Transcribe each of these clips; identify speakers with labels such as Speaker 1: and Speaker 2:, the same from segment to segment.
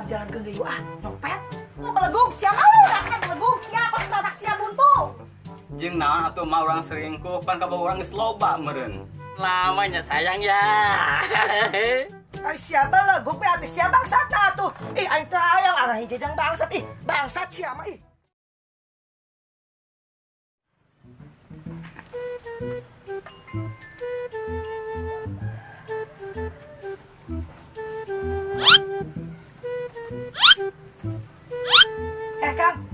Speaker 1: urang jalan ke deui nyopet. Beleguk sia mau urang beleguk sia pas tak sia buntu.
Speaker 2: Jeung naon atuh mah urang selingkuh pan ka urang geus loba meureun. Lamanya sayang ya.
Speaker 1: Ari sia beleguk we atuh sia bangsat atuh. Aing teh hayang arah hiji jeung bangsat. Bangsat sia mah Kang,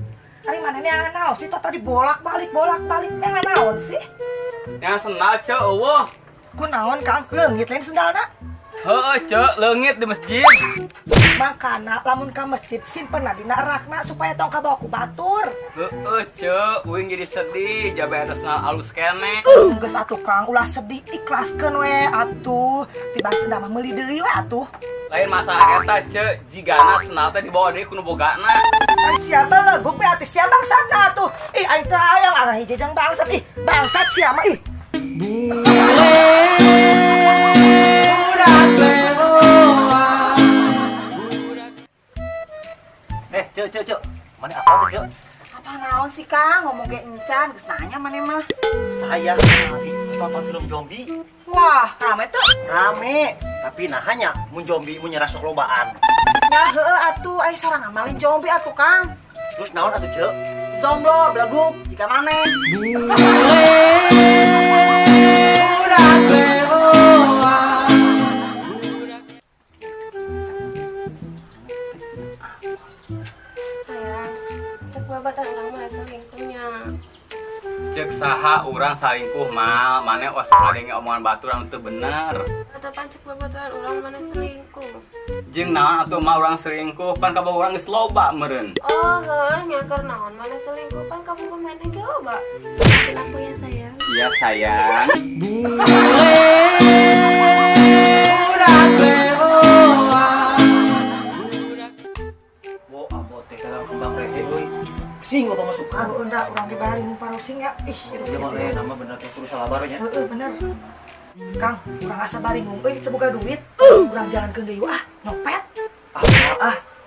Speaker 1: ari mana yang naon sih toto dibolak-balik naon sih?
Speaker 2: Yang sendal ceu eueuh.
Speaker 1: Kunaon Kang? Leungit lain sendalna?
Speaker 2: Heueuh ceu, leungit di masjid.
Speaker 1: Makana lamun ka masjid simpenna dina rakna supaya tong kabawa ku batur.
Speaker 2: Heueuh ceu, uing jadi sedih jabe eta sendal alus keneh.
Speaker 1: Geus atuh Kang, ulah sedih ikhlaskeun we atuh. Tibang sendal mah meuli deui we atuh.
Speaker 2: Lain masalah eta ceu, jigana sendal teh dibawa deui ku nu bogana.
Speaker 1: Ari sia teh leguk we atuh sia bangsatna atuh. Aing teh hayang arah hiji jeung bangsat. Bangsat sia mah
Speaker 3: Cek. Mana apa tuh, Cek?
Speaker 1: Apa naon sih Kang? Ngomong ge encan, geus nanya maneh mah.
Speaker 3: Saya tadi nonton film zombie.
Speaker 1: Wah, rame tuh.
Speaker 3: Rame, tapi nah hanya mun zombie mun nyerah sok lobaan.
Speaker 1: Ya heueuh atuh, aya sorangan malin zombie atuh Kang.
Speaker 3: Terus naon atuh, Cek?
Speaker 1: Zomblo, beleguk, jika maneh.
Speaker 2: Cek saha urang salingkuh mal, maneh os ngadenge omongan batur anu teu bener.
Speaker 4: Atapan cek babaturan urang mana selingkuh.
Speaker 2: Jeung naon atuh mah urang selingkuh pan ka urang geus loba meureun.
Speaker 4: Oh heuh nyaker naon mana selingkuh pan kamu pemain ge loba. Maafin aku ya sayang.
Speaker 2: Iya sayang.
Speaker 3: Wo abot teh dalam kembang rehe euy. Sing apa masukan?
Speaker 1: Aduh enggak, urang dibari parusing ya.
Speaker 3: Dia mah kayak nama bener teh kudu salabarnya.
Speaker 1: Heeh, bener. Kang, urang asa bari ngungkeuy teu boga duit. Urang jalankeun deui nyopet.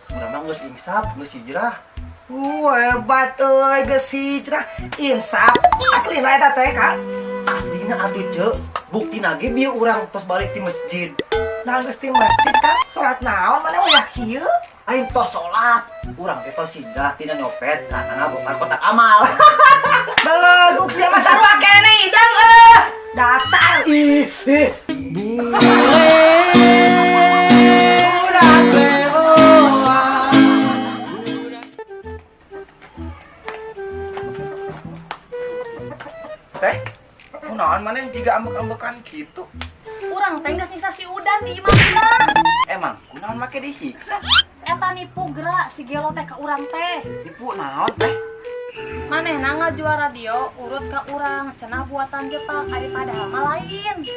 Speaker 3: Urang mah geus insaf, geus hijrah.
Speaker 1: Hebat euy, geus hijrah. Insaf. Aslina eta teh, Kang.
Speaker 3: Aslina atuh, Cek. Buktina ge bieu urang tos balik ti masjid.
Speaker 1: Nah, geus ti masjid, Kang. Salat naon maneh we kieu?
Speaker 3: Aing tos salat. Urang teh tos hijrah tina nyopet karena ngabokan kotak amal.
Speaker 1: Beleguk sia mah sarua keneh idang dasar.
Speaker 3: Teh, kunaon maneh jiga ambek-ambekan kitu?
Speaker 4: Urang teh geus nyiksa si Udan di imahna.
Speaker 3: Emang kunaon make disiksa?
Speaker 4: Eta nipu gerak si Gelo teh ka urang teh.
Speaker 3: Tipu naon teh?
Speaker 4: Manehna ngajual radio urut ka urang cenah buatan Jepang ari padahal mah lain.
Speaker 3: Si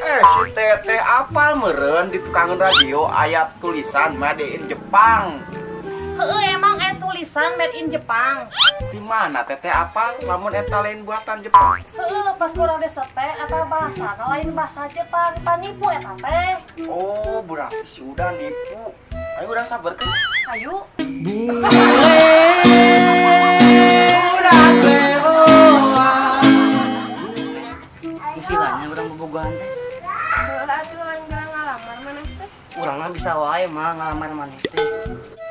Speaker 3: Teteh apal meureun di tukang radio ayat tulisan Made in Jepang.
Speaker 4: Heueuh emang tulisan made in Jepang.
Speaker 3: Di mana Teteh apal lamun eta lain buatan Jepang?
Speaker 4: Heueuh pas kurang desep teh eta bahasana lain bahasa Jepang panipu eta teh.
Speaker 3: Oh, berarti si udah nipu. Ayo urang sabarkeun.
Speaker 4: Ayo.
Speaker 5: Istilahnya urang bobogohan teh.
Speaker 4: Heueuh atuh lain geura ngalamar maneh teh.
Speaker 5: Urangna bisa wae mah ngalamar maneh teh.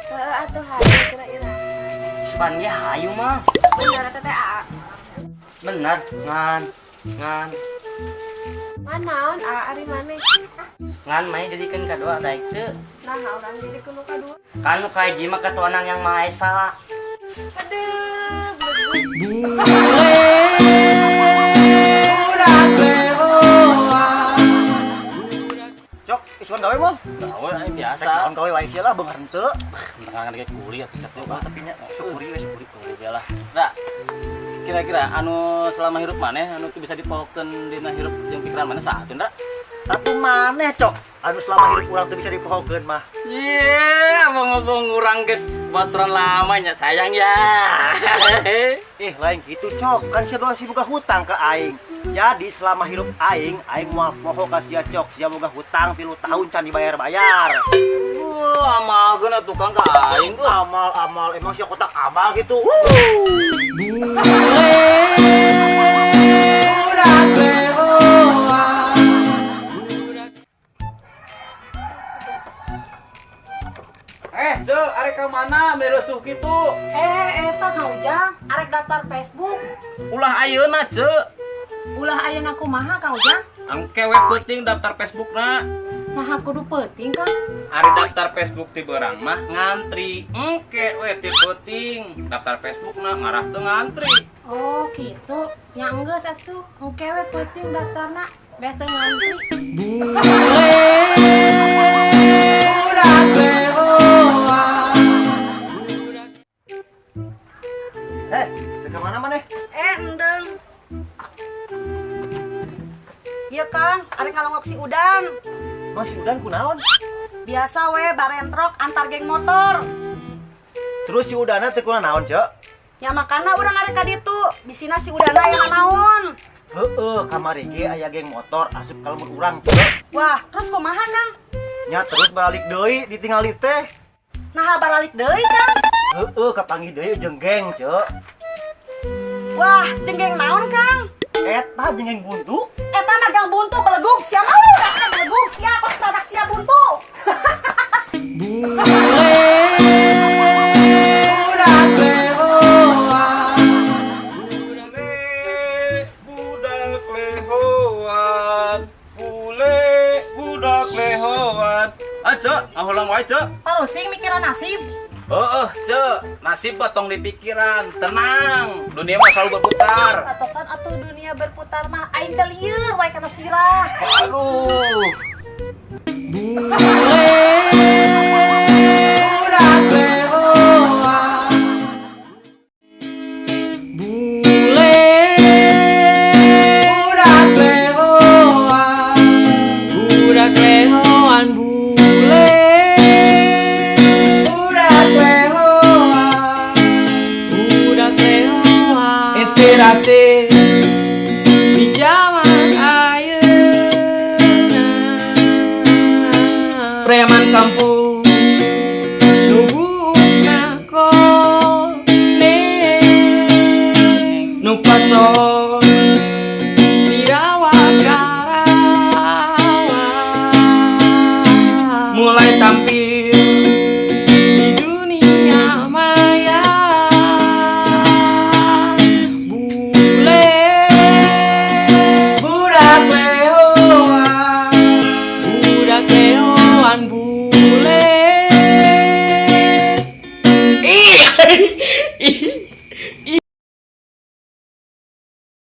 Speaker 4: Heueuh atuh hayu kira-kira.
Speaker 5: Supan ge hayu mah.
Speaker 4: Bener teh aa.
Speaker 5: Bener, ngan.
Speaker 4: Naon ari maneh?
Speaker 5: Ngan mah jadikeun kadua daek teu.
Speaker 4: Nah, urang jadi kuno kadua.
Speaker 5: Kan nu kaji mah ketuanan yang Maha Esa.
Speaker 4: Aduh, beleguk.
Speaker 3: Cok, isuan gawe mah.
Speaker 2: Gawe aya biasa.
Speaker 3: Kawan gawe wae kieu lah beungar henteu.
Speaker 2: Beneran ge kuliah bisa tuh.
Speaker 3: Tapi nya syukuri we syukuri.
Speaker 2: Kuliah lah. Nah, kira-kira anu selama hirup maneh anu teu bisa dipohokeun dina hirup jeung pikiran maneh saha teh, Ndra?
Speaker 6: Atuh maneh cok anu selama hidup urang teu bisa dipohokeun mah.
Speaker 2: Iya, ngomong urang geus baturan lamanya sayang ya.
Speaker 6: Lain gitu cok, kan sia doa si boga hutang ke aing. Jadi selama hidup aing moal poho ka sia cok, sia boga hutang 3 tahun can dibayar-bayar.
Speaker 2: Wah, amalkeun tukang ka aing tuh.
Speaker 6: Amal emang sia kotak amal gitu.
Speaker 3: Cek, arek ka mana meresuh kitu?
Speaker 4: Eta Kang Ujang, arek daftar Facebook.
Speaker 3: Ulah ayeuna, Cek.
Speaker 4: Ulah ayeuna kumaha Kang Ujang?
Speaker 3: Angkewe penting daftar Facebookna.
Speaker 4: Nah kudu penting Kang.
Speaker 3: Ari daftar Facebook ti beurang mah ngantri. Engke we ti penting. Daftar Facebookna ngarah teu ngantri.
Speaker 4: Oh gitu. Nya enggeus atuh, engke we penting daftarna. Beh teu ngantri.
Speaker 6: Ke mana maneh?
Speaker 1: Endeng. Iya Kang, arek ngalongok si Udan.
Speaker 6: Masih udan kunaon?
Speaker 1: Biasa we barentrok antar geng motor.
Speaker 6: Terus si udana teh kunaon, Cek?
Speaker 1: Ya makana urang arek ka ditu. Bisina si Udana aya naon.
Speaker 6: Heeh, kamari ge aya geng motor asup ka lemur urang, Cek.
Speaker 1: Wah, terus kumaha Kang?
Speaker 6: Nya terus balik deui ditinggali teh.
Speaker 1: Nah balik deui Kang.
Speaker 6: Heeh, kapanggih deui jeung geng, Cek.
Speaker 1: Wah, jenggeng naon Kang?
Speaker 6: Eta jeung buntu.
Speaker 1: Eta mah gang buntu belegug sia mau dasar belegug sia kok tadak sia buntu.
Speaker 3: Budak lehoan, bule budak lehoan. Cek, aholang wae, Cek.
Speaker 4: Parusing mikiran nasib.
Speaker 3: Cek, nasib batong di pikiran. Tenang, dunia mah selalu berputar.
Speaker 4: Atokan atuh dunia berputar mah aing teh lieur wae kana sirah.
Speaker 3: Aduh.